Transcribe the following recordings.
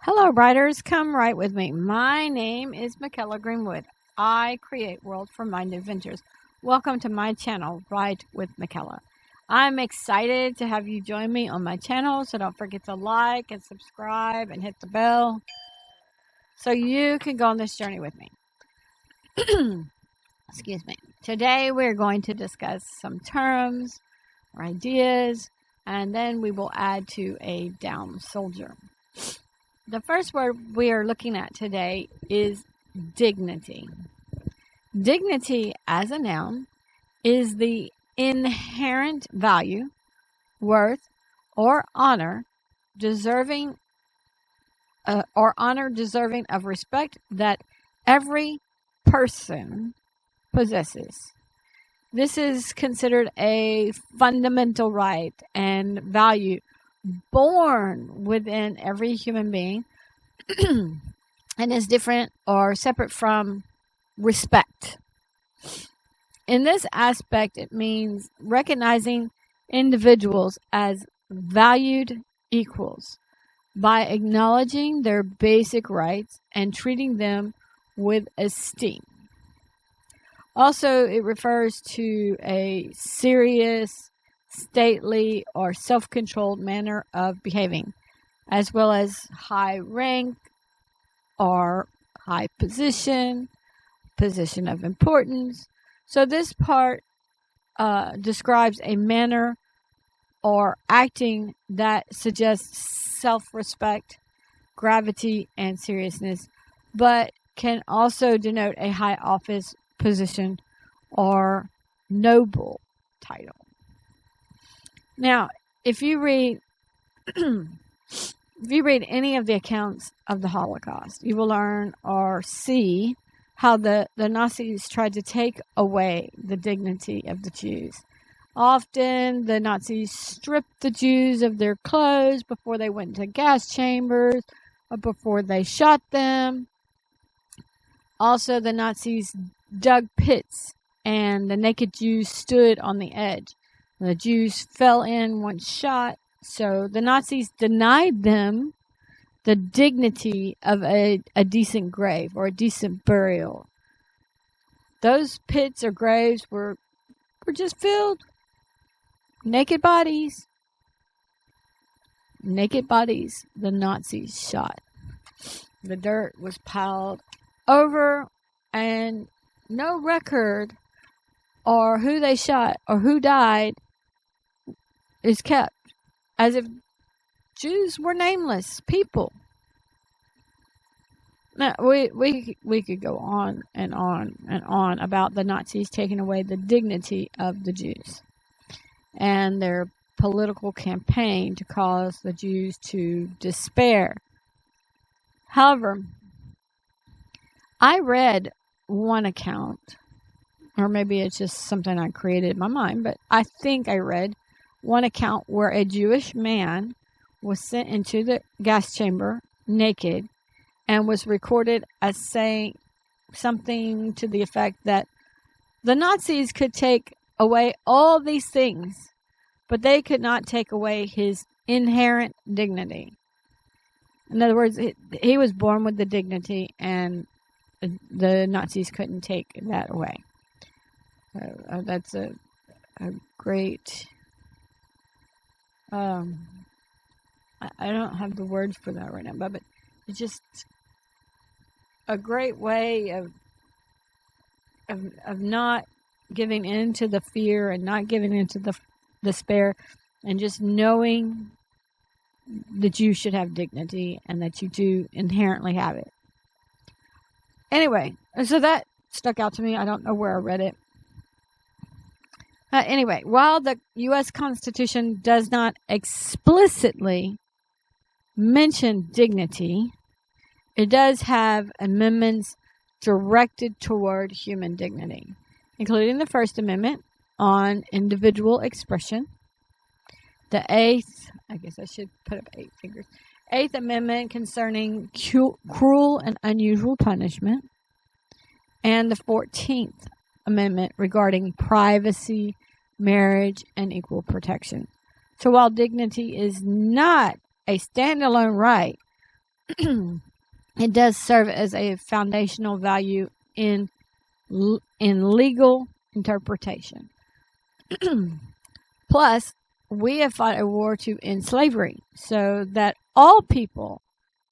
Hello, writers. Come right with me. My name is Mykela Greenwood. I create world for mind adventures. Welcome to my channel, Write with Mykela. I'm excited to have you join me on my channel, so don't forget to like and subscribe and hit the bell so you can go on this journey with me. Excuse me. Today we're going to discuss some terms or ideas, and then we will add to a down soldier. The first word we are looking at today is dignity. Dignity as a noun is the inherent value, worth, or honor deserving of respect that every person possesses. This is considered a fundamental right and value born within every human being and is different or separate from respect. In this aspect, it means recognizing individuals as valued equals by acknowledging their basic rights and treating them with esteem. Also, it refers to a serious, stately, or self-controlled manner of behaving, as well as high rank or high position of importance. So this part describes a manner or acting that suggests self-respect, gravity, and seriousness, but can also denote a high office, position, or noble title. Now, if you read any of the accounts of the Holocaust, you will learn or see how the Nazis tried to take away the dignity of the Jews. Often, the Nazis stripped the Jews of their clothes before they went into gas chambers or before they shot them. Also, the Nazis dug pits, and the naked Jews stood on the edge. The Jews fell in once shot, so the Nazis denied them the dignity of a decent grave or a decent burial. Those pits or graves were just filled naked bodies. Naked bodies the Nazis shot. The dirt was piled over, and no record or who they shot or who died is kept, as if Jews were nameless people. Now, we could go on and on and on about the Nazis taking away the dignity of the Jews and their political campaign to cause the Jews to despair. However, I read one account, or maybe it's just something I created in my mind, but I think I read one account where a Jewish man was sent into the gas chamber naked and was recorded as saying something to the effect that the Nazis could take away all these things, but they could not take away his inherent dignity. In other words, he was born with the dignity, and the Nazis couldn't take that away. That's a great... I don't have the words for that right now, but it's just a great way of not giving in to the fear and not giving in to the despair, and just knowing that you should have dignity and that you do inherently have it. Anyway, so that stuck out to me. I don't know where I read it. Anyway, while the U.S. Constitution does not explicitly mention dignity, it does have amendments directed toward human dignity, including the First Amendment on individual expression, the Eighth, I guess I should put up 8 fingers, Eighth Amendment concerning cruel and unusual punishment, and the 14th Amendment regarding privacy, marriage, and equal protection. So while dignity is not a standalone right, it does serve as a foundational value in legal interpretation. Plus, we have fought a war to end slavery so that all people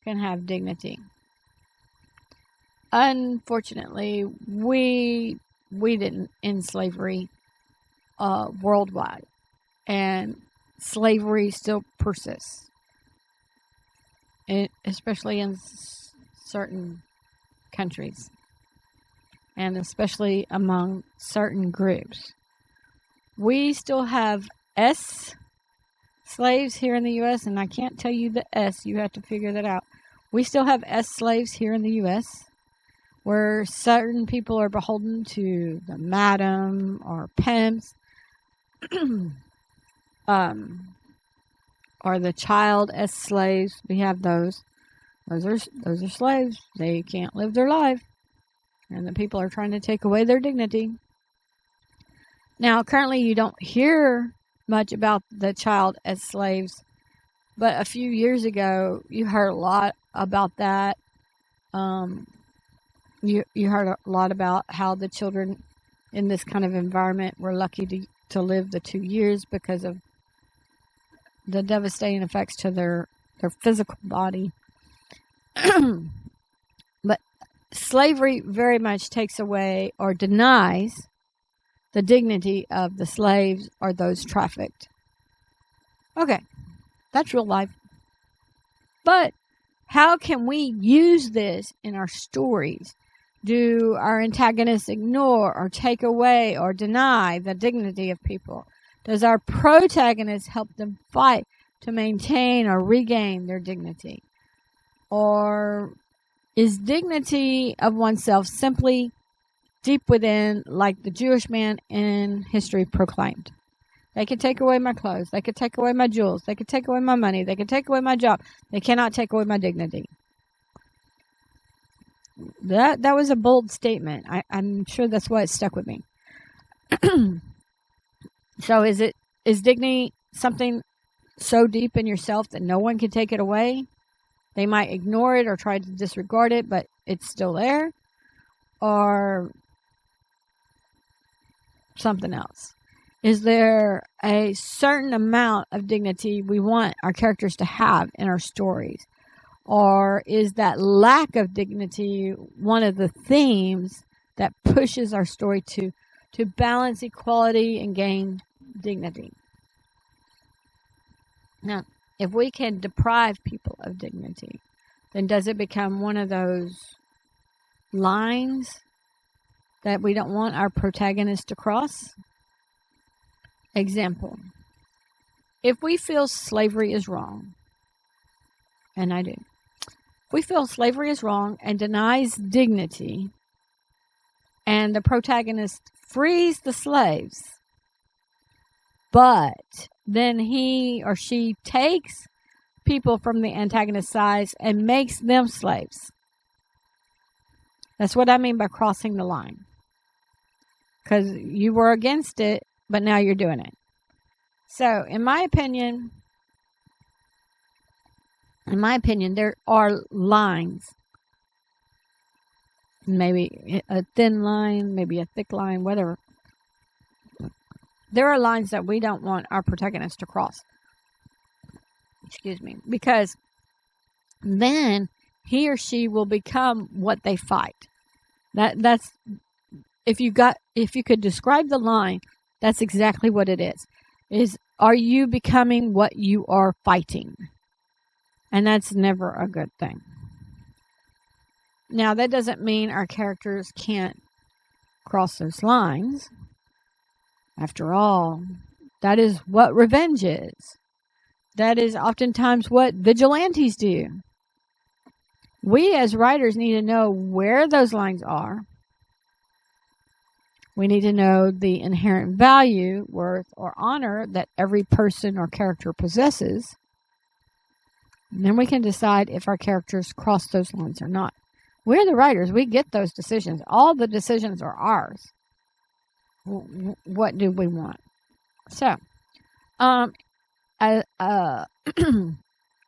can have dignity. Unfortunately, we didn't end slavery worldwide, and slavery still persists, especially in certain countries, and especially among certain groups. We still have S slaves here in the U.S., and I can't tell you the S. You have to figure that out. We still have S slaves here in the U.S., where certain people are beholden to the madam or pimps, or the child as slaves. We have those. Those are slaves. They can't live their life, and the people are trying to take away their dignity. Now, currently, you don't hear much about the child as slaves, but a few years ago, you heard a lot about that. You heard a lot about how the children in this kind of environment were lucky to live the 2 years because of the devastating effects to their physical body. But slavery very much takes away or denies the dignity of the slaves or those trafficked. Okay, that's real life. But how can we use this in our stories? Do our antagonists ignore or take away or deny the dignity of people? Does our protagonist help them fight to maintain or regain their dignity? Or is dignity of oneself simply deep within, like the Jewish man in history proclaimed? They can take away my clothes. They can take away my jewels. They can take away my money. They can take away my job. They cannot take away my dignity. That was a bold statement. I'm sure that's why it stuck with me. So is dignity something so deep in yourself that no one can take it away? They might ignore it or try to disregard it, but it's still there? Or something else? Is there a certain amount of dignity we want our characters to have in our stories? Or is that lack of dignity one of the themes that pushes our story to balance equality and gain dignity? Now, if we can deprive people of dignity, then does it become one of those lines that we don't want our protagonist to cross? Example. If we feel slavery is wrong, and I do, if we feel slavery is wrong and denies dignity, and the protagonist frees the slaves, but then he or she takes people from the antagonist's side and makes them slaves. That's what I mean by crossing the line. Because you were against it, but now you're doing it. So, in my opinion, there are lines. Maybe a thin line, maybe a thick line, whatever. There are lines that we don't want our protagonist to cross. Excuse me. Because then he or she will become what they fight. That's if you could describe the line, that's exactly what it is. Are you becoming what you are fighting? And that's never a good thing. Now, that doesn't mean our characters can't cross those lines. After all, that is what revenge is. That is oftentimes what vigilantes do. We as writers need to know where those lines are. We need to know the inherent value, worth, or honor that every person or character possesses. And then we can decide if our characters cross those lines or not. We're the writers. We get those decisions. All the decisions are ours. What do we want? So,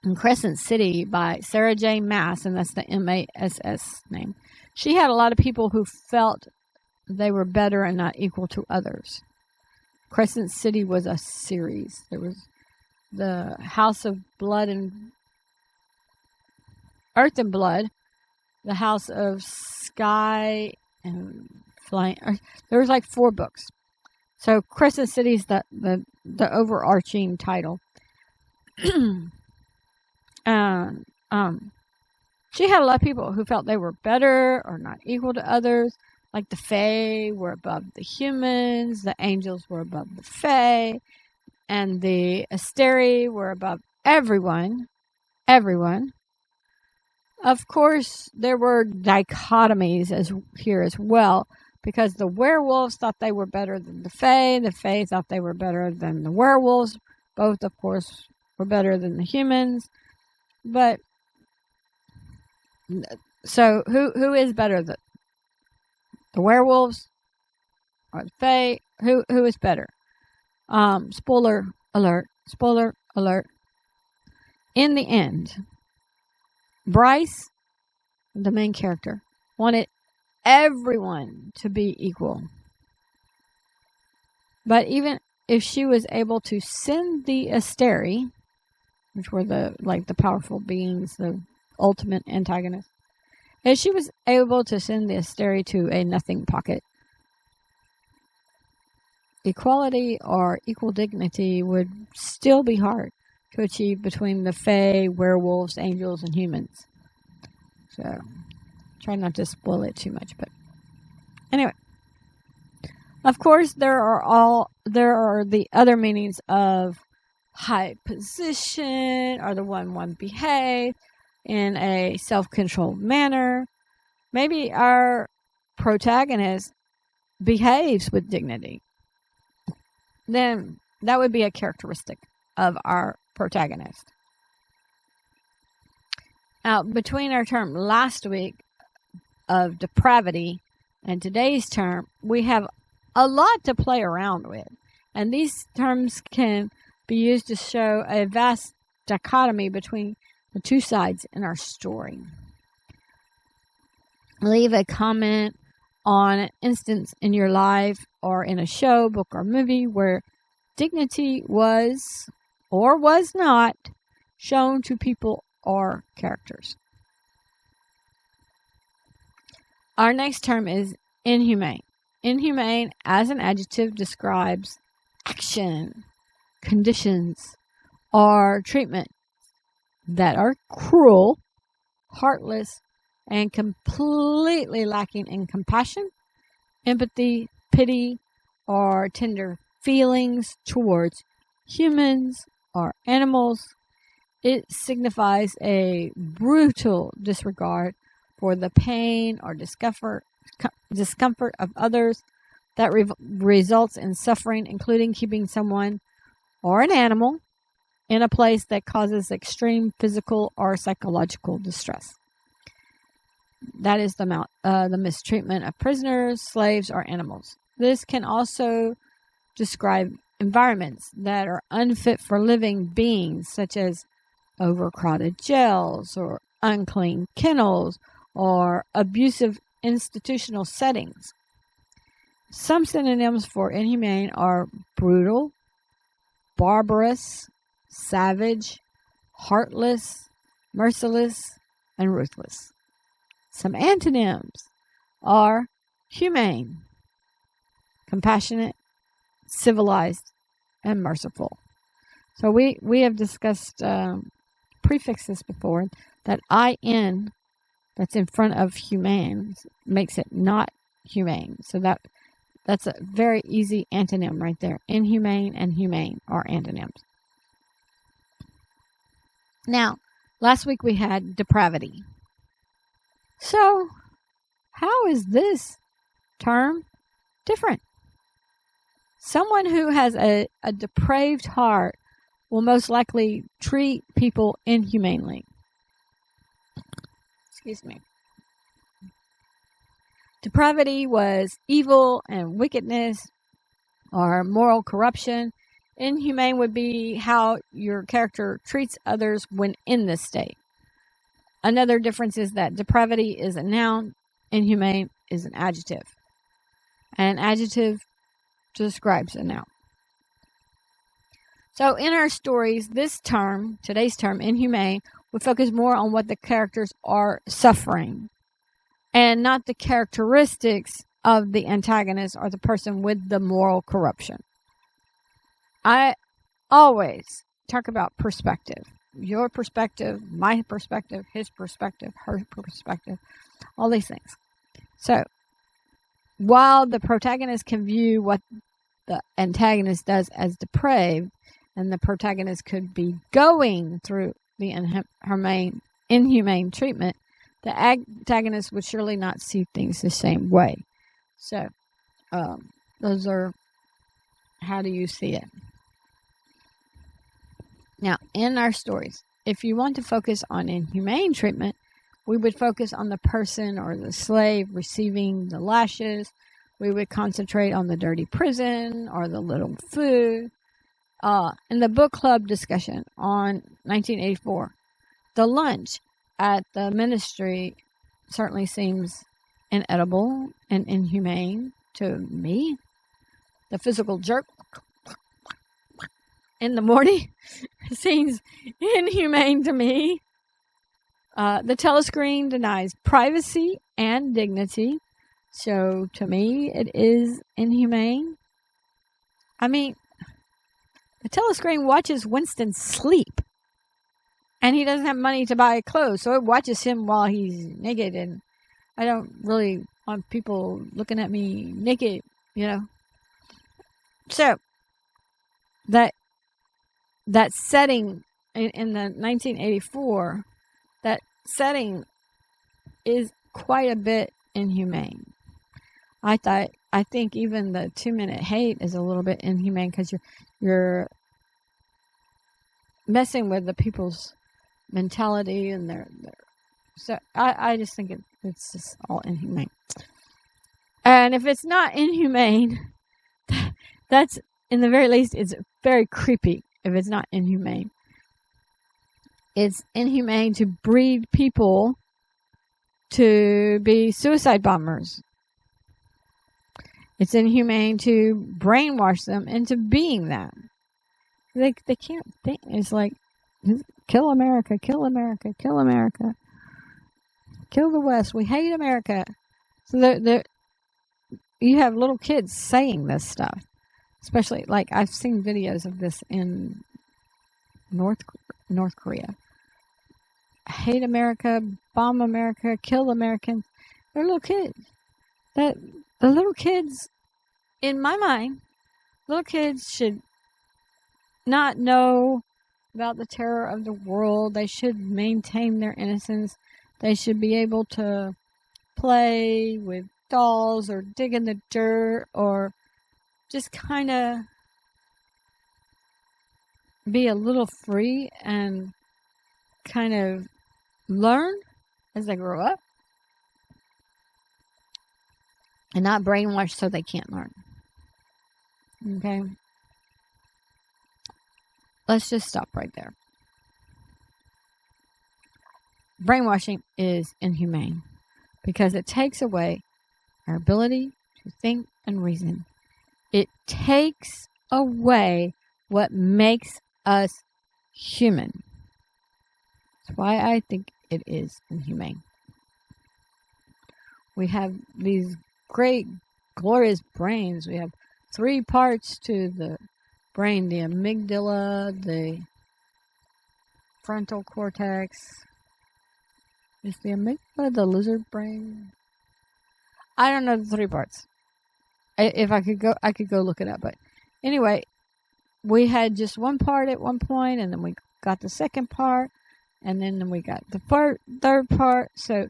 in Crescent City by Sarah J. Maas, and that's the MASS name. She had a lot of people who felt they were better and not equal to others. Crescent City was a series. There was the House of Blood and Earth and Blood, the House of Sky and Flying Earth. There was like 4 books. So Crescent City is the overarching title. She had a lot of people who felt they were better or not equal to others. Like the Fae were above the humans, the angels were above the Fae, and the Asteri were above everyone. Everyone. Of course, there were dichotomies here as well, because the werewolves thought they were better than the Fae thought they were better than the werewolves. Both, of course, were better than the humans. But, so who is better? The werewolves or the Fae? Who is better? Spoiler alert. Spoiler alert. In the end, Bryce, the main character, wanted everyone to be equal. But even if she was able to send the Asteri, which were the powerful beings, the ultimate antagonists, if she was able to send the Asteri to a nothing pocket, equality or equal dignity would still be hard to achieve between the Fae, werewolves, angels, and humans. So, try not to spoil it too much, but anyway. Of course, there are the other meanings of high position, or the one behave in a self-controlled manner. Maybe our protagonist behaves with dignity. Then that would be a characteristic of our protagonist. Now, between our term last week of depravity and today's term, we have a lot to play around with. And these terms can be used to show a vast dichotomy between the two sides in our story. Leave a comment on an instance in your life or in a show, book, or movie where dignity was or was not shown to people or characters. Our next term is inhumane. Inhumane, as an adjective, describes action, conditions, or treatment that are cruel, heartless, and completely lacking in compassion, empathy, pity, or tender feelings towards humans or animals. It signifies a brutal disregard for the pain or discomfort of others that results in suffering, including keeping someone or an animal in a place that causes extreme physical or psychological distress. That is the mistreatment of prisoners, slaves, or animals. This can also describe environments that are unfit for living beings, such as overcrowded jails or unclean kennels or abusive institutional settings. Some synonyms for inhumane are brutal, barbarous, savage, heartless, merciless, and ruthless. Some antonyms are humane, compassionate, civilized, and merciful. So we have discussed prefixes before. That IN that's in front of humane makes it not humane. So that's a very easy antonym right there. Inhumane and humane are antonyms. Now, last week we had depravity. So, how is this term different? Someone who has a depraved heart will most likely treat people inhumanely. Excuse me. Depravity was evil and wickedness or moral corruption. Inhumane would be how your character treats others when in this state. Another difference is that depravity is a noun, inhumane is an adjective. And an adjective describes a noun. So in our stories, today's term, inhumane, would focus more on what the characters are suffering and not the characteristics of the antagonist or the person with the moral corruption. I always talk about perspective. Your perspective, my perspective, his perspective, her perspective, all these things. So, while the protagonist can view what the antagonist does as depraved, and the protagonist could be going through the inhumane treatment, the antagonist would surely not see things the same way. So, those are, how do you see it? Now, in our stories, if you want to focus on inhumane treatment, we would focus on the person or the slave receiving the lashes. We would concentrate on the dirty prison or the little food. In the book club discussion on 1984, the lunch at the ministry certainly seems inedible and inhumane to me. The physical jerk in the morning seems inhumane to me. The telescreen denies privacy and dignity. So to me, it is inhumane. I mean, the telescreen watches Winston sleep. And he doesn't have money to buy clothes. So it watches him while he's naked. And I don't really want people looking at me naked, So that setting in the 1984, that setting is quite a bit inhumane. I think even the 2-minute hate is a little bit inhumane because you're messing with the people's mentality and their so I just think it's just all inhumane. And if it's not inhumane, that's, in the very least, it's very creepy. If it's not inhumane, it's inhumane to breed people to be suicide bombers. It's inhumane to brainwash them into being that. They can't think. It's like, kill America, kill America, kill America, kill the West. We hate America. So you have little kids saying this stuff. Especially, like, I've seen videos of this in North Korea. Hate America, bomb America, kill Americans. They're little kids. The little kids, in my mind, little kids should not know about the terror of the world. They should maintain their innocence. They should be able to play with dolls or dig in the dirt or just kind of be a little free and kind of learn as they grow up and not brainwashed so they can't learn. Okay? Let's just stop right there. Brainwashing is inhumane because it takes away our ability to think and reason. It takes away what makes us human. That's why I think it is inhumane. We have these great, glorious brains. We have 3 parts to the brain: the amygdala, the frontal cortex. Is the amygdala the lizard brain? I don't know the 3 parts. If I could go, I could go look it up. But anyway, we had just 1 part at one point, and then we got the 2nd part, and then we got the 3rd part. So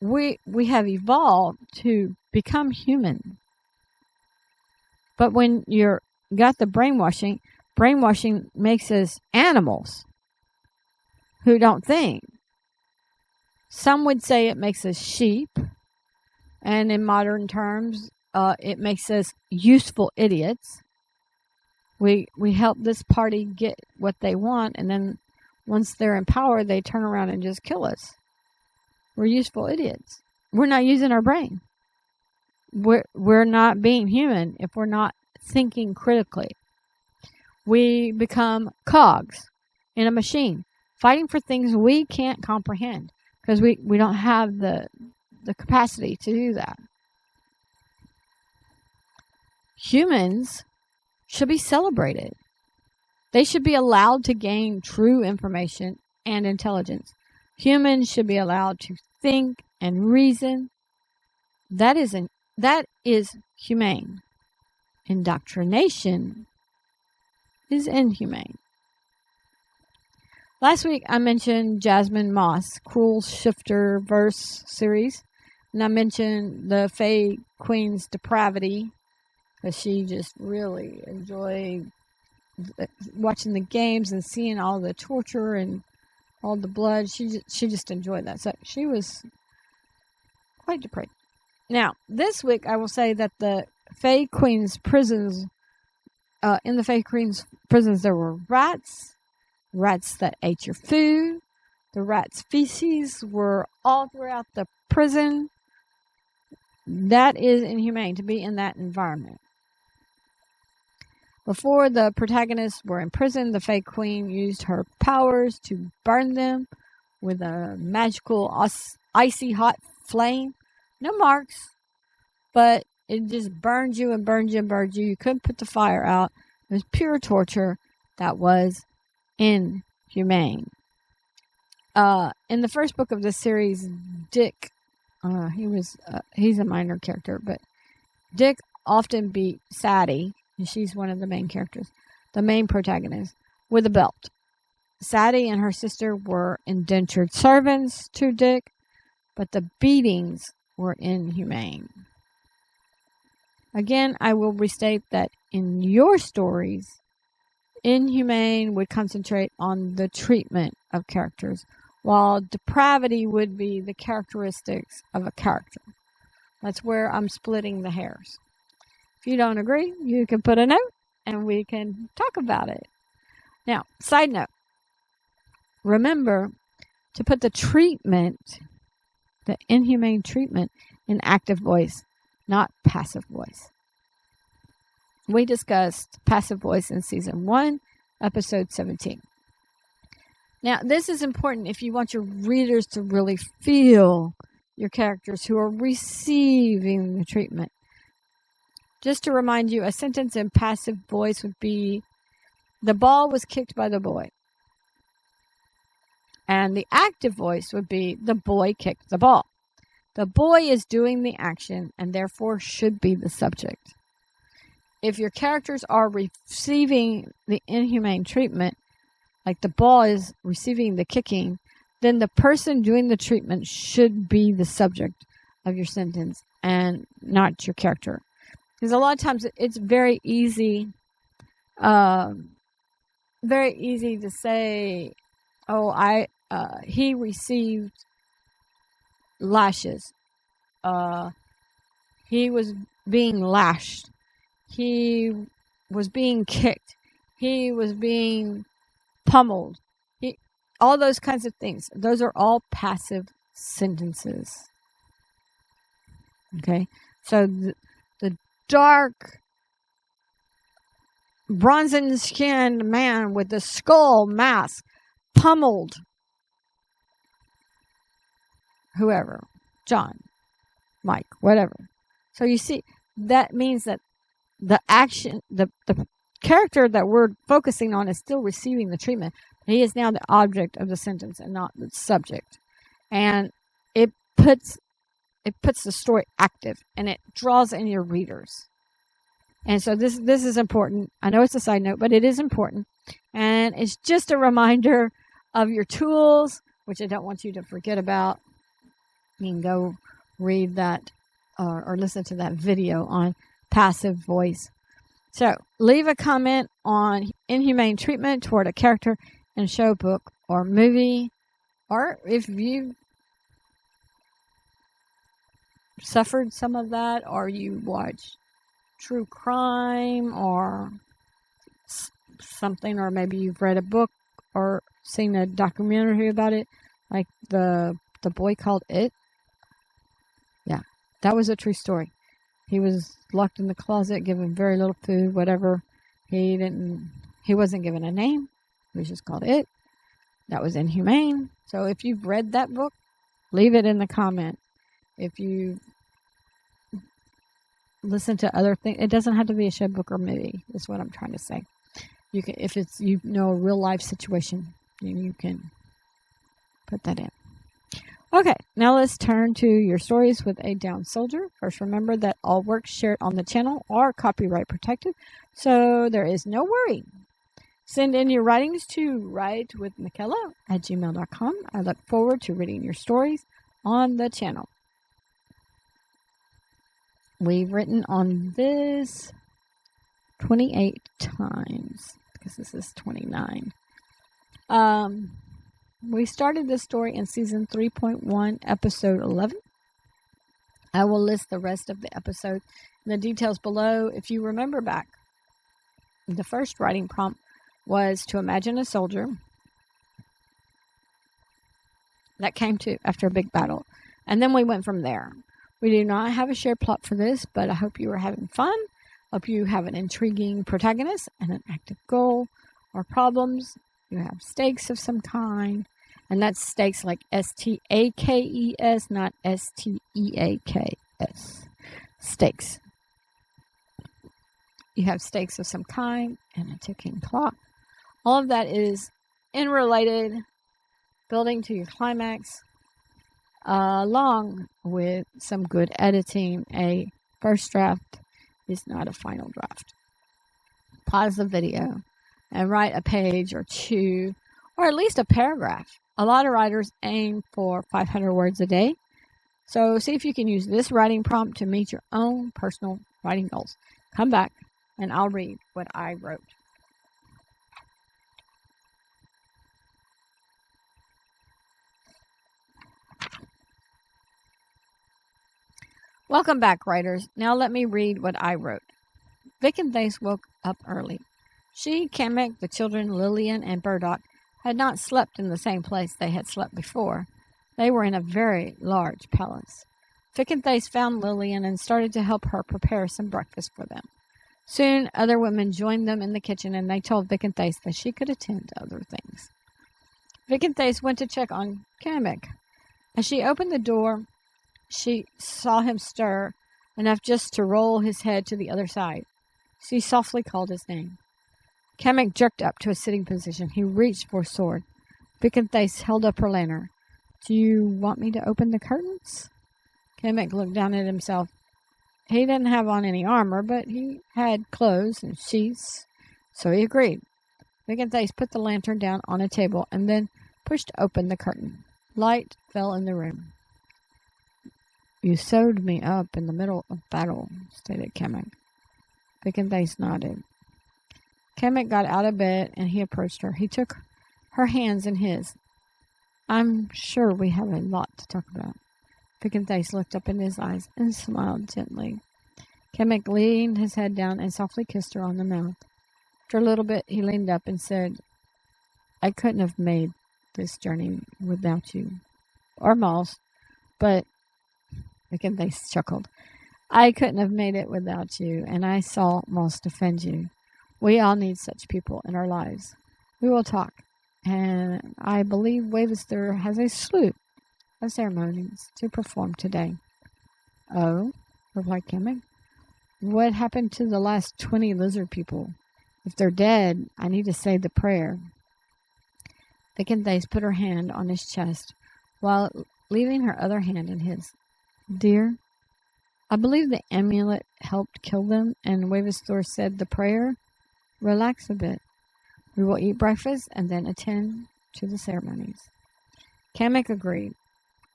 we have evolved to become human. But when you're got the brainwashing makes us animals who don't think. Some would say it makes us sheep, and in modern terms, it makes us useful idiots. We help this party get what they want, and then once they're in power, they turn around and just kill us. We're useful idiots. We're not using our brain. We're not being human if we're not thinking critically. We become cogs in a machine, fighting for things we can't comprehend because we don't have the capacity to do that. Humans should be celebrated. They should be allowed to gain true information and intelligence. Humans should be allowed to think and reason. That is humane. Indoctrination is inhumane. Last week I mentioned Jasmine Moss, Cruel Shifter verse series, and I mentioned the Fae Queen's depravity, because she just really enjoyed watching the games and seeing all the torture and all the blood. She just enjoyed that. So she was quite depraved. Now, this week I will say that the Fae Queen's prisons, in the Fae Queen's prisons, there were rats that ate your food. The rats' feces were all throughout the prison. That is inhumane to be in that environment. Before the protagonists were in prison, the Fae Queen used her powers to burn them with a magical icy hot flame. No marks, but it just burned you and burned you and burned you. You couldn't put the fire out. It was pure torture that was inhumane. In the first book of this series, Dick, he's a minor character, but Dick often beat Sadie, and she's one of the main characters, the main protagonist, with a belt. Sadie and her sister were indentured servants to Dick, but the beatings were inhumane. Again, I will restate that in your stories, inhumane would concentrate on the treatment of characters, while depravity would be the characteristics of a character. That's where I'm splitting the hairs. If you don't agree, you can put a note and we can talk about it. Now, side note, remember to put the treatment, the inhumane treatment, in active voice, not passive voice. We discussed passive voice in Season 1, Episode 17. Now, this is important if you want your readers to really feel your characters who are receiving the treatment. Just to remind you, a sentence in passive voice would be, the ball was kicked by the boy. And the active voice would be, the boy kicked the ball. The boy is doing the action and therefore should be the subject. If your characters are receiving the inhumane treatment, like the ball is receiving the kicking, then the person doing the treatment should be the subject of your sentence and not your character. Because a lot of times it's very easy to say, oh, he received lashes. He was being lashed. He was being kicked. He was being pummeled. All those kinds of things. Those are all passive sentences. Okay? So the dark, bronzen-skinned man with the skull mask pummeled whoever. John, Mike, whatever. So you see, that means that the action, the character that we're focusing on is still receiving the treatment. He is now the object of the sentence and not the subject. And it puts the story active and it draws in your readers. And so this is important. I know it's a side note, but it is important. And it's just a reminder of your tools, which I don't want you to forget about. You can go read that or listen to that video on passive voice. So leave a comment on inhumane treatment toward a character in a show, book, or movie. Or if you suffered some of that, or you watch true crime or something, or maybe you've read a book or seen a documentary about it, like the boy called It. Yeah, that was a true story. He was locked in the closet, given very little food, whatever. He wasn't given a name. He was just called It. That was Inhumane. So if you've read that book, leave it in the comment. If you listen to other things, it doesn't have to be a show, book, or movie, is what I'm trying to say. You can, if it's, a real life situation, you can put that in. Okay, now let's turn to your stories with a down soldier. First, remember that all works shared on the channel are copyright protected, so there is no worry. Send in your writings to writewithmykela@gmail.com. I look forward to reading your stories on the channel. We've written on this 28 times, because this is 29. We started this story in season 3.1, episode 11. I will list the rest of the episode and the details below. If you remember back, the first writing prompt was to imagine a soldier that came to after a big battle. And then we went from there. We do not have a shared plot for this, but I hope you are having fun. Hope you have an intriguing protagonist and an active goal or problems. You have stakes of some kind. And that's stakes like S-T-A-K-E-S, not S-T-E-A-K-S. Stakes. You have stakes of some kind and a ticking clock. All of that is interrelated, building to your climax, along with some good editing. A first draft is not a final draft. Pause the video and write a page or two, or at least a paragraph. A lot of writers aim for 500 words a day. So see if you can use this writing prompt to meet your own personal writing goals. Come back and I'll read what I wrote. Welcome back, writers. Now let me read what I wrote. Vic and Thace woke up early. She, Kamek, the children, Lillian, and Burdock had not slept in the same place they had slept before. They were in a very large palace. Vic and Thace found Lillian and started to help her prepare some breakfast for them. Soon, other women joined them in the kitchen, and they told Vic and Thace that she could attend to other things. Vic and Thace went to check on Kamek. As she opened the door, she saw him stir enough just to roll his head to the other side. She softly called his name. Kamek jerked up to a sitting position. He reached for a sword. Vic and Thace held up her lantern. Do you want me to open the curtains? Kamek looked down at himself. He didn't have on any armor, but he had clothes and sheaths, so he agreed. Vic and Thace put the lantern down on a table and then pushed open the curtain. Light fell in the room. You sewed me up in the middle of battle, stated Kamek. Vic and Thace nodded. Kamek got out of bed and he approached her. He took her hands in his. I'm sure we have a lot to talk about. Vic and Thace looked up in his eyes and smiled gently. Kamek leaned his head down and softly kissed her on the mouth. After a little bit, he leaned up and said, I couldn't have made this journey without you. Or Moss, but Vic and Thace chuckled. I couldn't have made it without you, and I saw Moss defend you. We all need such people in our lives. We will talk, and I believe Wavester has a slew of ceremonies to perform today. Oh, replied Kamek. What happened to the last 20 lizard people? If they're dead, I need to say the prayer. Vic and Thace put her hand on his chest, while leaving her other hand in his. Dear, I believe the amulet helped kill them, and Wavestor said the prayer. Relax a bit. We will eat breakfast and then attend to the ceremonies. Kamek agreed.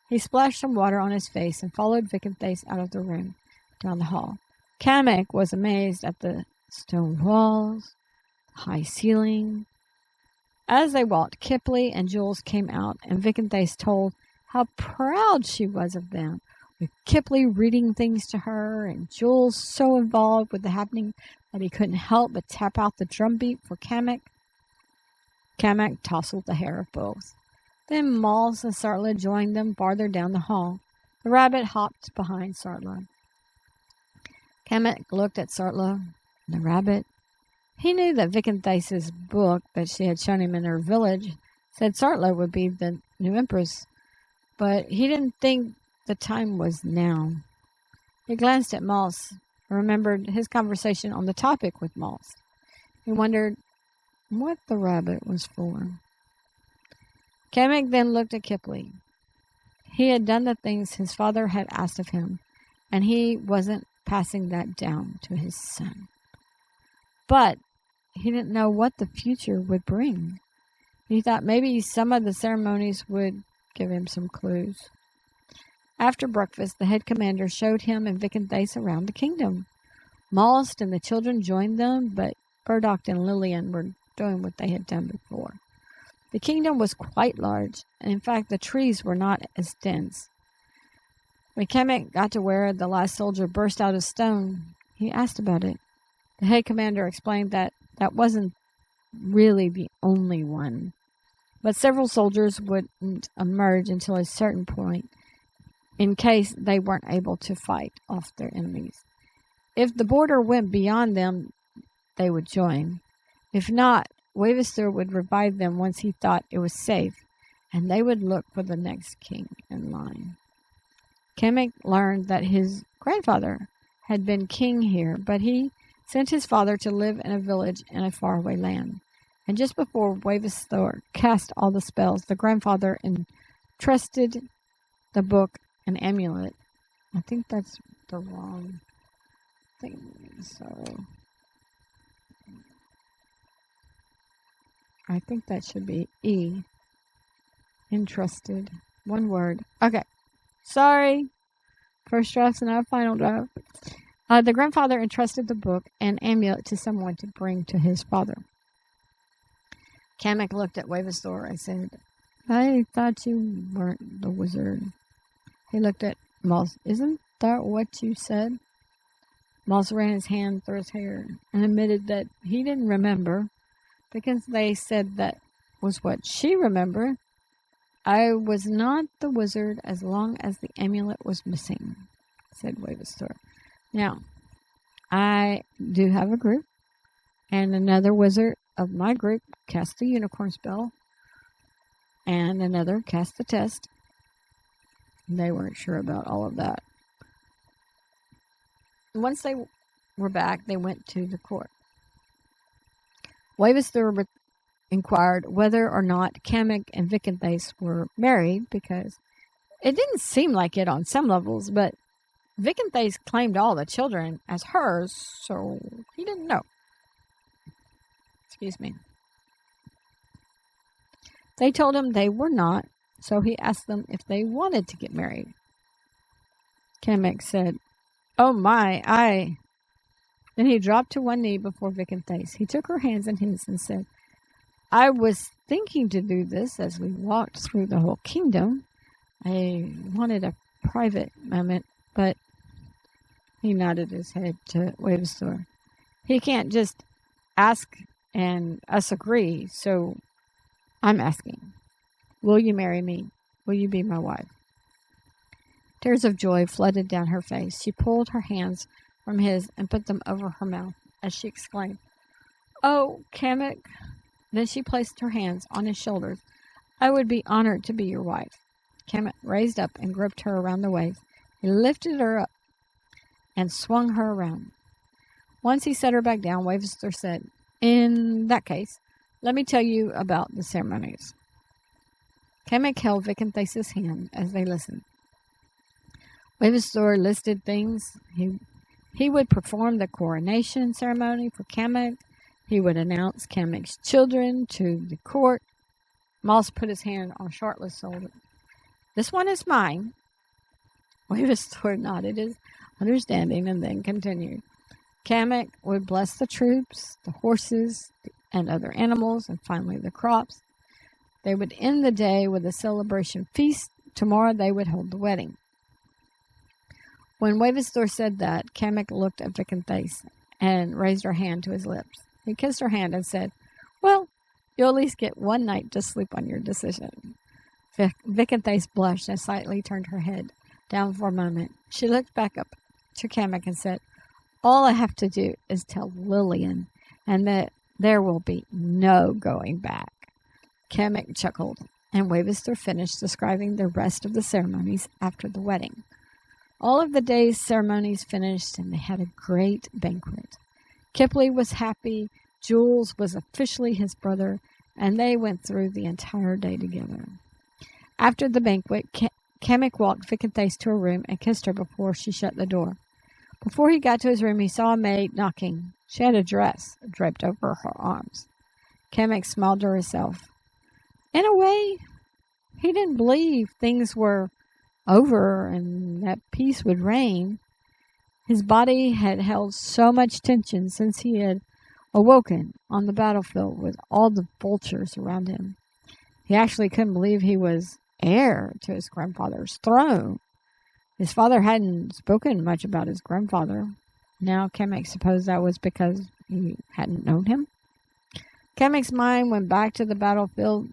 He splashed some water on his face and followed Vic and Thace out of the room, down the hall. Kamek was amazed at the stone walls, the high ceiling. As they walked, Kipley and Jules came out, and Vic and Thace told how proud she was of them. with Kipley reading things to her, and Jules so involved with the happening that he couldn't help but tap out the drumbeat for Kamek. Kamek tousled the hair of both. Then Moss and Sartla joined them farther down the hall. The rabbit hopped behind Sartla. Kamek looked at Sartla and the rabbit. He knew that Vikenthese's book that she had shown him in her village said Sartla would be the new empress, but he didn't think the time was now. He glanced at Moss and remembered his conversation on the topic with Moss. He wondered what the rabbit was for. Kamek then looked at Kipley. He had done the things his father had asked of him, and he wasn't passing that down to his son. But he didn't know what the future would bring. He thought maybe some of the ceremonies would give him some clues. After breakfast, the head commander showed him and Vikenthase around the kingdom. Molst and the children joined them, but Burdock and Lillian were doing what they had done before. The kingdom was quite large, and in fact the trees were not as dense. When Kamek got to where the last soldier burst out of stone, he asked about it. The head commander explained that wasn't really the only one, but several soldiers wouldn't emerge until a certain point, in case they weren't able to fight off their enemies. If the border went beyond them, they would join. If not, Wavister would revive them once he thought it was safe, and they would look for the next king in line. Kamek learned that his grandfather had been king here, but he sent his father to live in a village in a faraway land. And just before Wavister cast all the spells, the grandfather entrusted the book and amulet. I think that's the wrong thing. Sorry. I think that should be E. Entrusted. One word. Okay. Sorry. First draft's not a final draft. The grandfather entrusted the book and amulet to someone to bring to his father. Kamek looked at Wavister and said, I thought you weren't the wizard. He looked at Moss. Isn't that what you said? Moss ran his hand through his hair and admitted that he didn't remember, because they said that was what she remembered. I was not the wizard as long as the amulet was missing, said Wavister. Now, I do have a group, and another wizard of my group cast the unicorn spell, and another cast the test. They weren't sure about all of that. Once they were back, they went to the court. Wavister inquired whether or not Kamek and Vikenthase were married, because it didn't seem like it on some levels, but Vikenthase claimed all the children as hers, so he didn't know. Excuse me. They told him they were not, so he asked them if they wanted to get married. Kamek said, Oh my, I... Then he dropped to one knee before Vikenthase. He took her hands in his and said, I was thinking to do this as we walked through the whole kingdom. I wanted a private moment, but he nodded his head to Wavister. He can't just ask and us agree, so I'm asking. Will you marry me? Will you be my wife? Tears of joy flooded down her face. She pulled her hands from his and put them over her mouth as she exclaimed, Oh, Kamek. Then she placed her hands on his shoulders. I would be honored to be your wife. Kamek raised up and gripped her around the waist. He lifted her up and swung her around. Once he set her back down, Wavister said, In that case, let me tell you about the ceremonies. Kamek held Vikenthase's hand as they listened. Wavister listed things. He would perform the coronation ceremony for Kamek. He would announce Kamek's children to the court. Moss put his hand on Charlotte's shoulder. This one is mine. Wavister nodded his understanding and then continued. Kamek would bless the troops, the horses, and other animals, and finally the crops. They would end the day with a celebration feast. Tomorrow they would hold the wedding. When Wavistor said that, Kamek looked at Vicanthace and raised her hand to his lips. He kissed her hand and said, "Well, you'll at least get one night to sleep on your decision." Vicanthace blushed and slightly turned her head down for a moment. She looked back up to Kamek and said, "All I have to do is tell Lillian, and that there will be no going back." Kamek chuckled, and Wavistor finished describing the rest of the ceremonies after the wedding. All of the day's ceremonies finished, and they had a great banquet. Kipling was happy, Jules was officially his brother, and they went through the entire day together. After the banquet, Kamek walked Vicanthace to her room and kissed her before she shut the door. Before he got to his room, he saw a maid knocking. She had a dress draped over her arms. Kamek smiled to herself. In a way, he didn't believe things were over and that peace would reign. His body had held so much tension since he had awoken on the battlefield with all the vultures around him. He actually couldn't believe he was heir to his grandfather's throne. His father hadn't spoken much about his grandfather. Now Kamek supposed that was because he hadn't known him. Kamek's mind went back to the battlefield.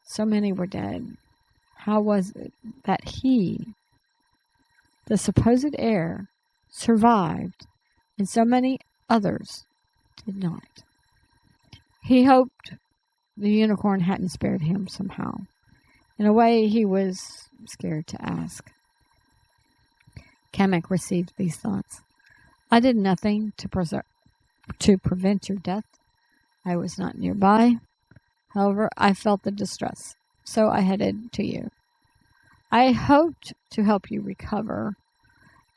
So many were dead. How was it that he, the supposed heir, survived and so many others did not? He hoped the unicorn hadn't spared him somehow. In a way, he was scared to ask. Kamek received these thoughts. I did nothing to prevent your death. I was not nearby. However, I felt the distress, so I headed to you. I hoped to help you recover.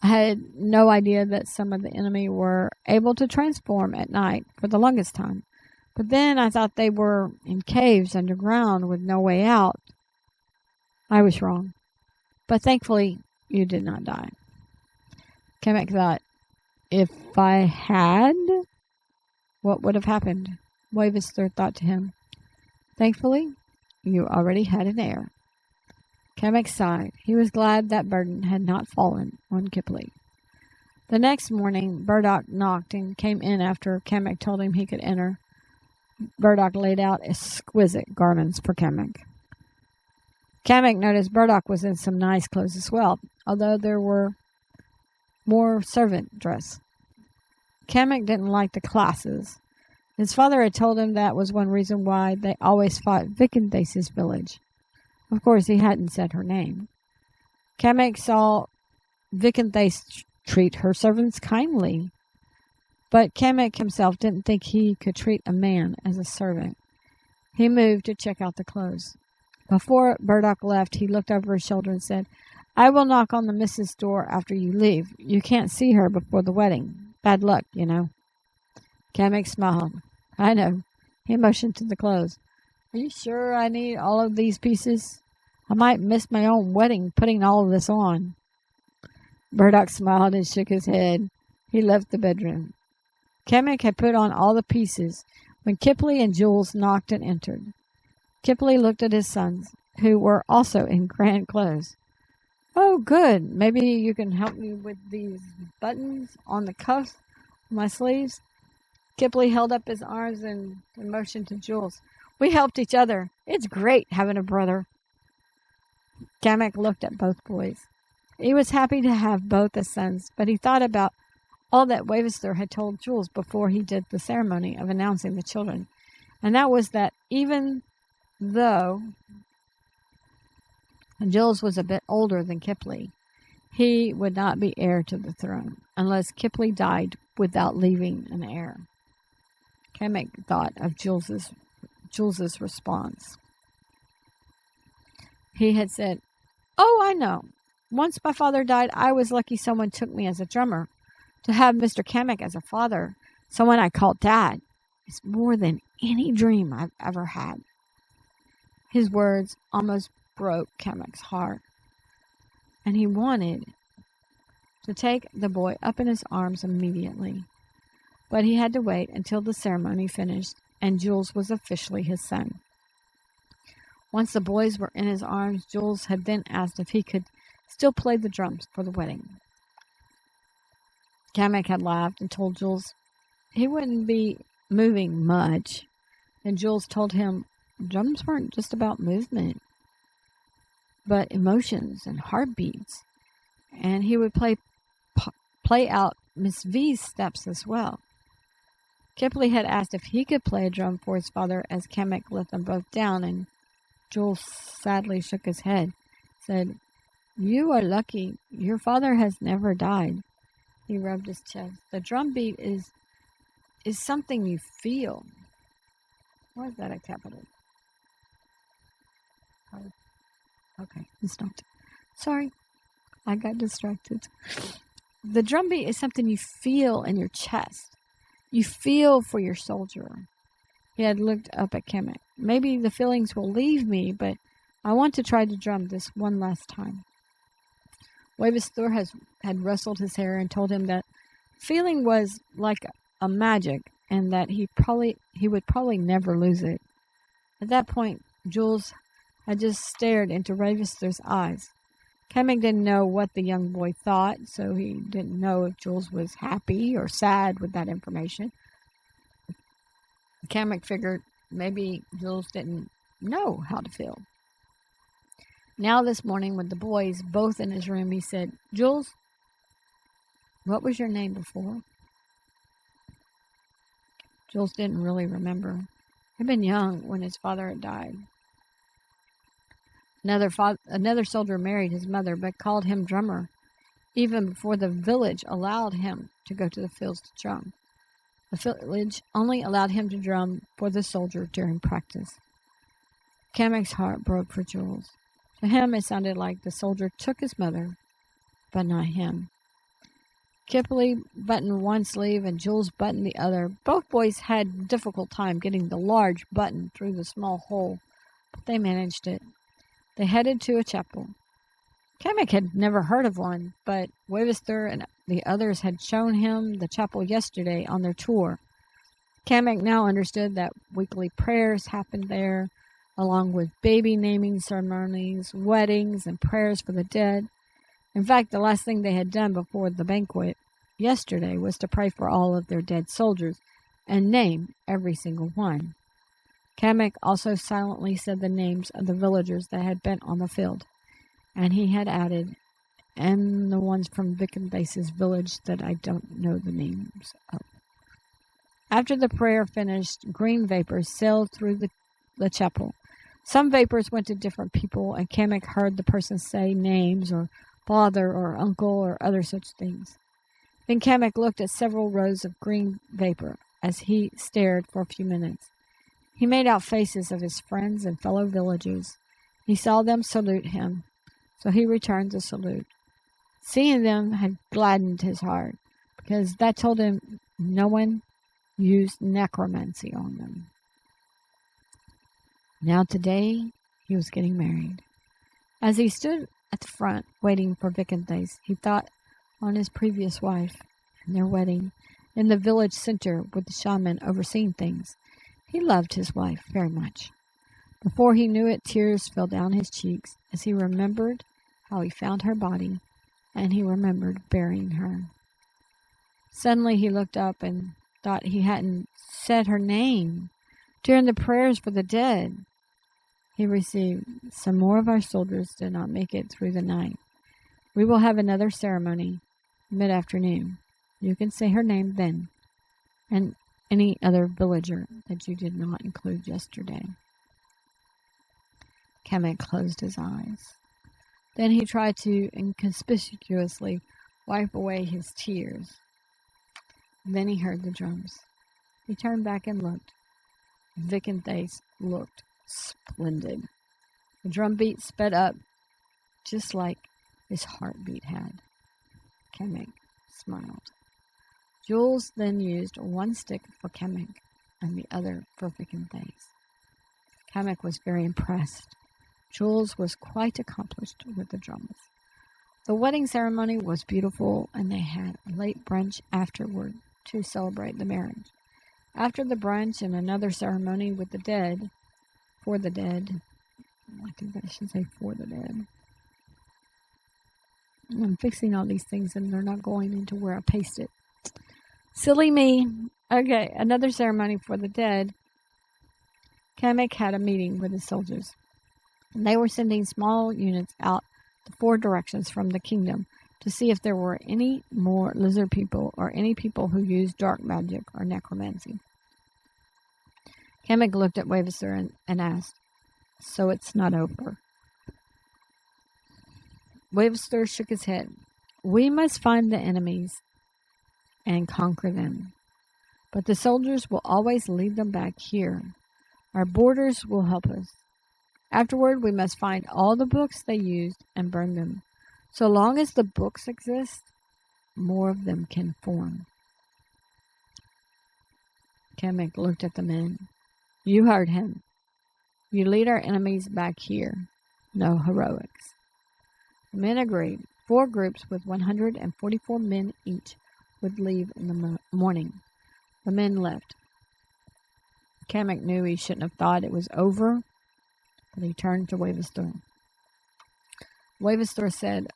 I had no idea that some of the enemy were able to transform at night for the longest time. But then I thought they were in caves underground with no way out. I was wrong. But thankfully, you did not die. Kamek thought, if I had, what would have happened? Wavistor thought to him, thankfully, you already had an heir. Kamek sighed. He was glad that burden had not fallen on Kipling. The next morning, Burdock knocked and came in after Kamek told him he could enter. Burdock laid out exquisite garments for Kamek. Kamek noticed Burdock was in some nice clothes as well, although there were more servant dress. Kamek didn't like the classes. His father had told him that was one reason why they always fought Vicanthace's village. Of course, he hadn't said her name. Kamek saw Vicanthace treat her servants kindly, but Kamek himself didn't think he could treat a man as a servant. He moved to check out the clothes. Before Burdock left, he looked over his shoulder and said, I will knock on the missus' door after you leave. You can't see her before the wedding. Bad luck, you know. Kamek smiled. I know. He motioned to the clothes. Are you sure I need all of these pieces? I might miss my own wedding putting all of this on. Burdock smiled and shook his head. He left the bedroom. Kamek had put on all the pieces when Kipling and Jules knocked and entered. Kipling looked at his sons, who were also in grand clothes. Oh, good. Maybe you can help me with these buttons on the cuffs of my sleeves. Kipling held up his arms and motioned to Jules. We helped each other. It's great having a brother. Kamek looked at both boys. He was happy to have both as sons, but he thought about all that Wavistor had told Jules before he did the ceremony of announcing the children, and that was that even though Jules was a bit older than Kipling, he would not be heir to the throne unless Kipling died without leaving an heir. Kamek thought of Jules's response. He had said, Oh, I know. Once my father died, I was lucky someone took me as a drummer. To have Mr. Kamek as a father, someone I called Dad, is more than any dream I've ever had. His words almost broke Kamek's heart, and he wanted to take the boy up in his arms immediately. But he had to wait until the ceremony finished and Jules was officially his son. Once the boys were in his arms, Jules had then asked if he could still play the drums for the wedding. Kamek had laughed and told Jules he wouldn't be moving much. And Jules told him drums weren't just about movement, but emotions and heartbeats. And he would play out Miss V's steps as well. Kipley had asked if he could play a drum for his father as Kamek let them both down, and Jules sadly shook his head, said, "You are lucky. Your father has never died." He rubbed his chest. The drum beat is something you feel. Why is that a capital? Okay, it's not. Sorry, I got distracted. The drum beat is something you feel in your chest. You feel for your soldier. He had looked up at Kamek. Maybe the feelings will leave me, but I want to try to drum this one last time. Wavisthor had rustled his hair and told him that feeling was like a magic and that he would probably never lose it. At that point, Jules had just stared into Wavisthor's eyes. Kamek didn't know what the young boy thought, so he didn't know if Jules was happy or sad with that information. Kamek figured maybe Jules didn't know how to feel. Now this morning, with the boys both in his room, he said, "Jules, what was your name before?" Jules didn't really remember. He'd been young when his father had died. Another soldier married his mother, but called him drummer, even before the village allowed him to go to the fields to drum. The village only allowed him to drum for the soldier during practice. Kamek's heart broke for Jules. To him, it sounded like the soldier took his mother, but not him. Kipley buttoned one sleeve and Jules buttoned the other. Both boys had a difficult time getting the large button through the small hole, but they managed it. They headed to a chapel. Kamek had never heard of one, but Wavisthor and the others had shown him the chapel yesterday on their tour. Kamek now understood that weekly prayers happened there, along with baby naming ceremonies, weddings, and prayers for the dead. In fact, the last thing they had done before the banquet yesterday was to pray for all of their dead soldiers and name every single one. Kamek also silently said the names of the villagers that had been on the field, and he had added, "and the ones from Vikenbase's village that I don't know the names of." After the prayer finished, green vapors sailed through the chapel. Some vapors went to different people, and Kamek heard the person say names or father or uncle or other such things. Then Kamek looked at several rows of green vapor as he stared for a few minutes. He made out faces of his friends and fellow villagers. He saw them salute him, so he returned the salute. Seeing them had gladdened his heart, because that told him no one used necromancy on them. Now today, he was getting married. As he stood at the front, waiting for Vikenbase, he thought on his previous wife and their wedding in the village center with the shaman overseeing things. He loved his wife very much. Before he knew it, tears fell down his cheeks as he remembered how he found her body, and he remembered burying her. Suddenly he looked up and thought he hadn't said her name during the prayers for the dead. He received, "Some more of our soldiers did not make it through the night. We will have another ceremony mid-afternoon. You can say her name then, and any other villager that you did not include yesterday." Kamek closed his eyes. Then he tried to inconspicuously wipe away his tears. Then he heard the drums. He turned back and looked. Vikenbase looked splendid. The drum beat sped up just like his heartbeat had. Kamek smiled. Jules then used one stick for Kamek and the other for Vikenbase. Kamek was very impressed. Jules was quite accomplished with the drums. The wedding ceremony was beautiful, and they had a late brunch afterward to celebrate the marriage. After the brunch and another ceremony with the dead, for the dead, I think I should say for the dead. I'm fixing all these things and they're not going into where I paste it. Silly me. Okay, another ceremony for the dead. Kamek had a meeting with his soldiers. They were sending small units out to 4 directions from the kingdom to see if there were any more lizard people or any people who used dark magic or necromancy. Kamek looked at Wavisor and asked, "So it's not over?" Wavisor shook his head. "We must find the enemies and conquer them. But the soldiers will always lead them back here. Our borders will help us. Afterward, we must find all the books they used and burn them. So long as the books exist, more of them can form." Kamek looked at the men. "You heard him. You lead our enemies back here. No heroics." The men agreed. 4 groups with 144 men each would leave in the morning. The men left. Kamek knew he shouldn't have thought it was over, but he turned to Wavisor. Wavisor said,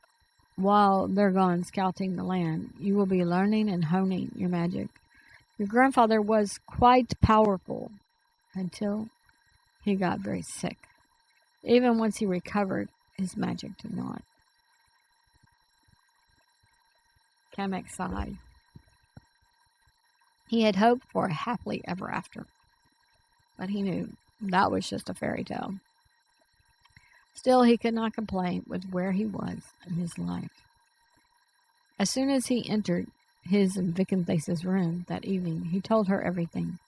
"While they're gone scouting the land, you will be learning and honing your magic. Your grandfather was quite powerful until he got very sick. Even once he recovered, his magic did not." Kamek sighed. He had hoped for a happily ever after, but he knew that was just a fairy tale. Still, he could not complain with where he was in his life. As soon as he entered his and Vikenthesa's room that evening, he told her everything.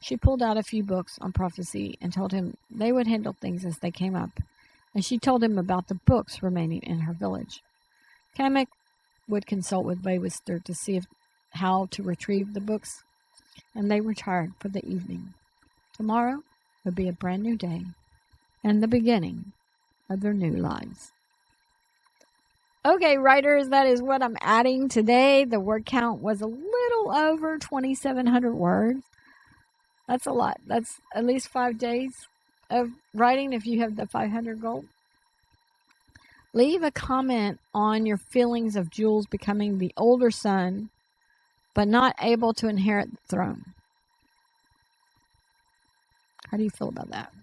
She pulled out a few books on prophecy and told him they would handle things as they came up, and she told him about the books remaining in her village. Kamek would consult with Wavisor to see how to retrieve the books, and they retired for the evening. Tomorrow would be a brand new day, and the beginning of their new lives. Okay, writers, that is what I'm adding today. The word count was a little over 2,700 words. That's a lot. That's at least 5 days of writing if you have the 500 goal. Leave a comment on your feelings of Jules becoming the older son, but not able to inherit the throne. How do you feel about that?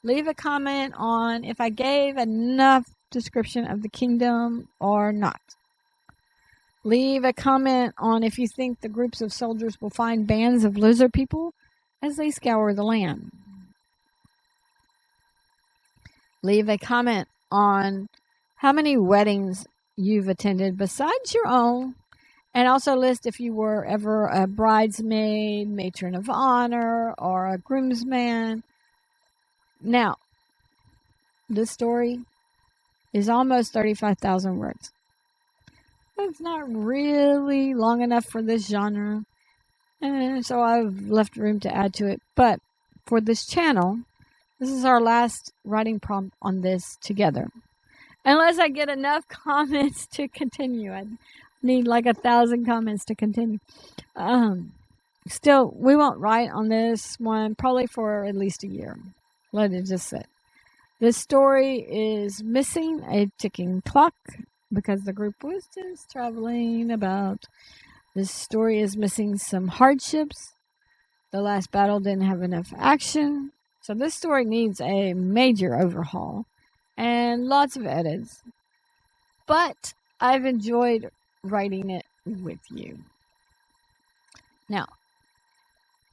Leave a comment on if I gave enough description of the kingdom or not. Leave a comment on if you think the groups of soldiers will find bands of lizard people as they scour the land. Leave a comment on how many weddings you've attended besides your own, and also list if you were ever a bridesmaid, matron of honor, or a groomsman. Now, this story is almost 35,000 words. It's not really long enough for this genre, and so I've left room to add to it. But for this channel, this is our last writing prompt on this together. Unless I get enough comments to continue. I need like 1,000 comments to continue. Still, we won't write on this one probably for at least a year. Let it just sit. This story is missing a ticking clock because the group was just traveling about. This story is missing some hardships. The last battle didn't have enough action. So this story needs a major overhaul and lots of edits. But I've enjoyed writing it with you. Now,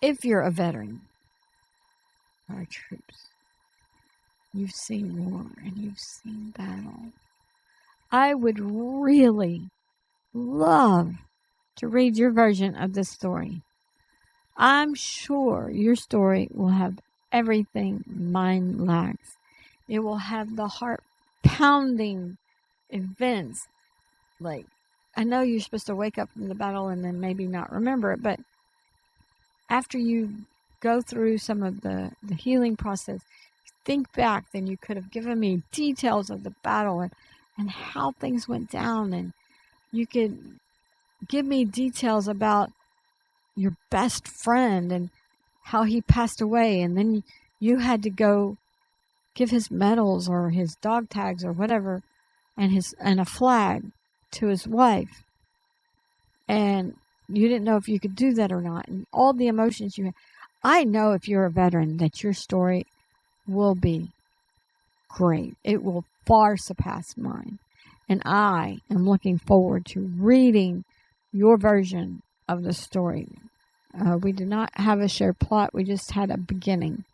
if you're a veteran, our troops, you've seen war and you've seen battle, I would really love to read your version of this story. I'm sure your story will have everything mine lacks. It will have the heart-pounding events. Like, I know you're supposed to wake up from the battle and then maybe not remember it, but after you go through some of the healing process, think back, then you could have given me details of the battle and how things went down, and you could give me details about your best friend and how he passed away, and then you had to go give his medals or his dog tags or whatever and a flag to his wife. And you didn't know if you could do that or not, and all the emotions you had. I know if you're a veteran that your story will be great. It will far surpass mine. And I am looking forward to reading your version of the story. We did not have a shared plot. We just had a beginning.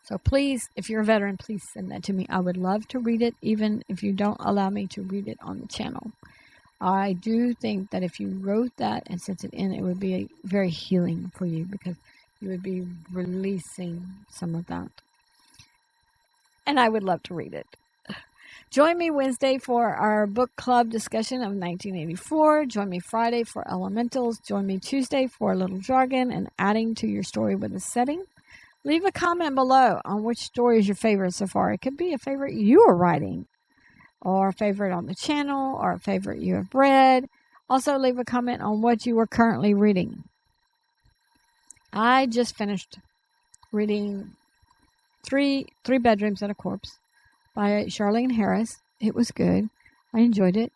So please, if you're a veteran, please send that to me. I would love to read it, even if you don't allow me to read it on the channel. I do think that if you wrote that and sent it in, it would be very healing for you, because you would be releasing some of that. And I would love to read it. Join me Wednesday for our book club discussion of 1984. Join me Friday for Elementals. Join me Tuesday for a little jargon and adding to your story with a setting. Leave a comment below on which story is your favorite so far. It could be a favorite you are writing, or a favorite on the channel, or a favorite you have read. Also, leave a comment on what you are currently reading. I just finished reading Three Bedrooms and a Corpse by Charlene Harris. It was good. I enjoyed it.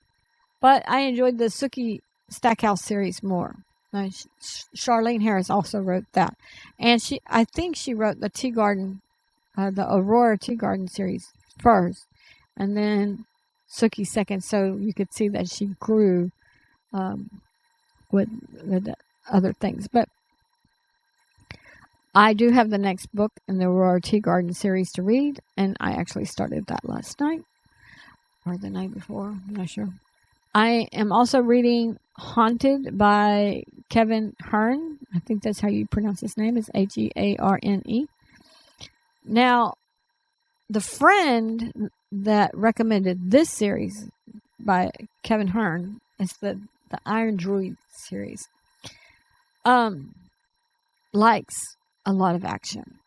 But I enjoyed the Sookie Stackhouse series more. Charlene Harris also wrote that. And I think she wrote the Tea Garden, the Aurora Tea Garden series first, and then Sookie second, so you could see that she grew with other things. But I do have the next book in the Aurora Tea Garden series to read, and I actually started that last night, or the night before, I'm not sure. I am also reading Haunted by Kevin Hearne. I think that's how you pronounce his name, is Hearne. Now, the friend that recommended this series by Kevin Hearne is the Iron Druid series. Likes a lot of action.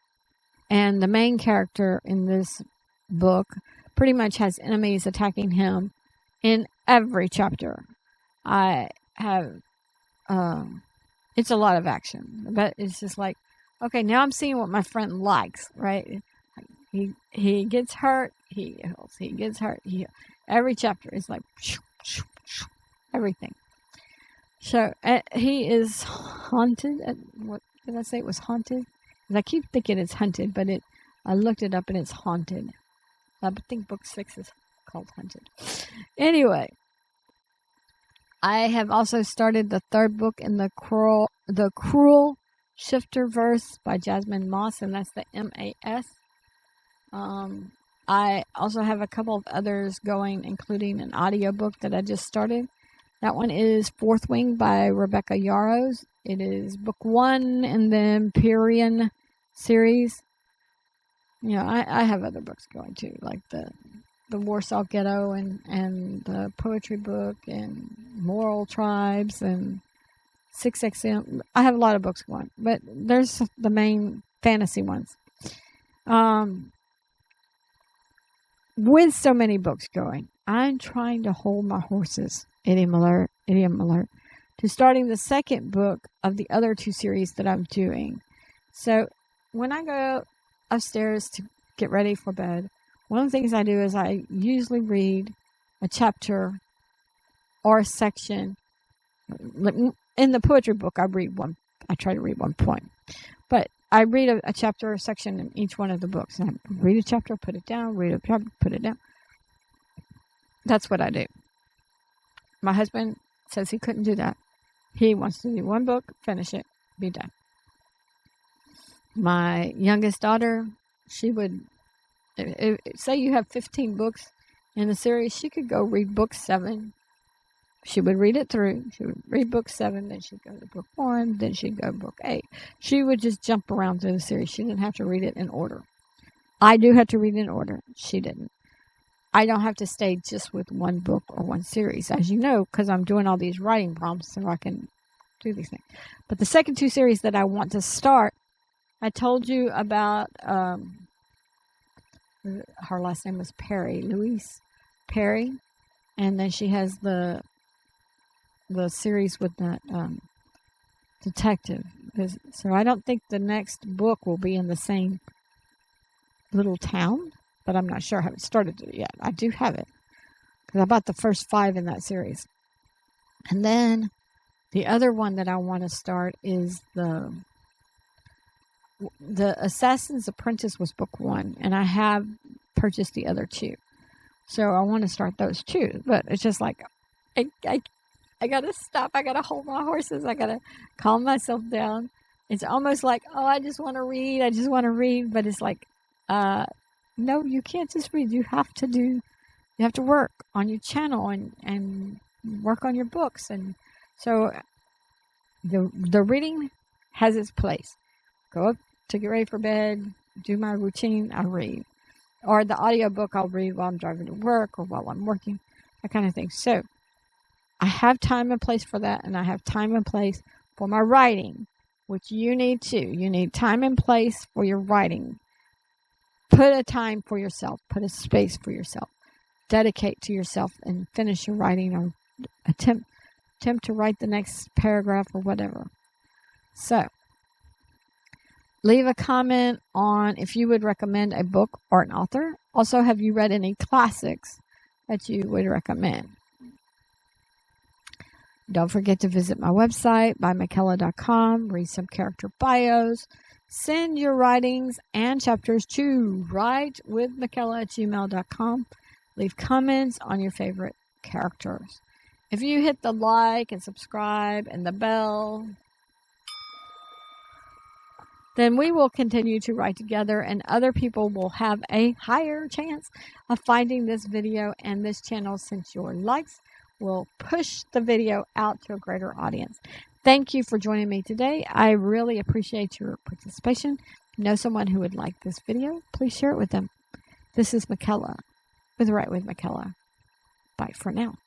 And the main character in this book pretty much has enemies attacking him in every chapter. It's a lot of action, but it's just like, okay, now I'm seeing what my friend likes, right? He gets hurt, he heals. He gets hurt, he heals. Every chapter is like everything. So he is haunted. What did I say? It was haunted. I keep thinking it's hunted, but I looked it up and it's haunted. I think book 6 is called Hunted. Anyway, I have also started the third book in the Cruel Shifter Verse by Jasmine Moss, and that's the MAS. I also have a couple of others going, including an audiobook that I just started. That one is Fourth Wing by Rebecca Yarros. It is book 1 in the Empyrean series. You know, I have other books going too, like the Warsaw Ghetto and the poetry book and Moral Tribes and 6XM. I have a lot of books going, but there's the main fantasy ones. With so many books going, I'm trying to hold my horses, idiom alert, to starting the second book of the other 2 series that I'm doing. So when I go upstairs to get ready for bed, one of the things I do is I usually read a chapter or a section. In the poetry book, I try to read one poem. But I read a chapter or a section in each one of the books. And I read a chapter, put it down, read a chapter, put it down. That's what I do. My husband says he couldn't do that. He wants to do one book, finish it, be done. My youngest daughter, she would, say you have 15 books in the series, she could go read book 7. She would read it through. She would read book 7, then she'd go to book 1, then she'd go to book 8. She would just jump around through the series. She didn't have to read it in order. I do have to read it in order. She didn't. I don't have to stay just with one book or one series, as you know, because I'm doing all these writing prompts so I can do these things. But the second 2 series that I want to start, I told you about, her last name was Perry, Louise Perry, and then she has the series with that detective. So I don't think the next book will be in the same little town, but I'm not sure. I haven't started it yet. I do have it because I bought the first 5 in that series. And then The other one that I want to start is the Assassin's Apprentice was book 1, and I have purchased the other 2. So I want to start those too. But it's just like, I got to stop. I got to hold my horses. I got to calm myself down. It's almost like, oh, I just want to read. I just want to read. But it's like, no, you can't just read. You have to work on your channel and work on your books. And so the reading has its place. Go up to get ready for bed, do my routine, I read. Or the audiobook I'll read while I'm driving to work or while I'm working, that kind of thing. So I have time and place for that, and I have time and place for my writing, which you need too. You need time and place for your writing. Put a time for yourself. Put a space for yourself. Dedicate to yourself and finish your writing, or attempt to write the next paragraph or whatever. So leave a comment on if you would recommend a book or an author. Also, have you read any classics that you would recommend? Don't forget to visit my website, Mykela.com. Read some character bios. Send your writings and chapters to writewithmykela@gmail.com. Leave comments on your favorite characters. If you hit the like and subscribe and the bell, then we will continue to write together, and other people will have a higher chance of finding this video and this channel, since your likes will push the video out to a greater audience. Thank you for joining me today. I really appreciate your participation. If you know someone who would like this video, please share it with them. This is Mykela with Write with Mykela. Bye for now.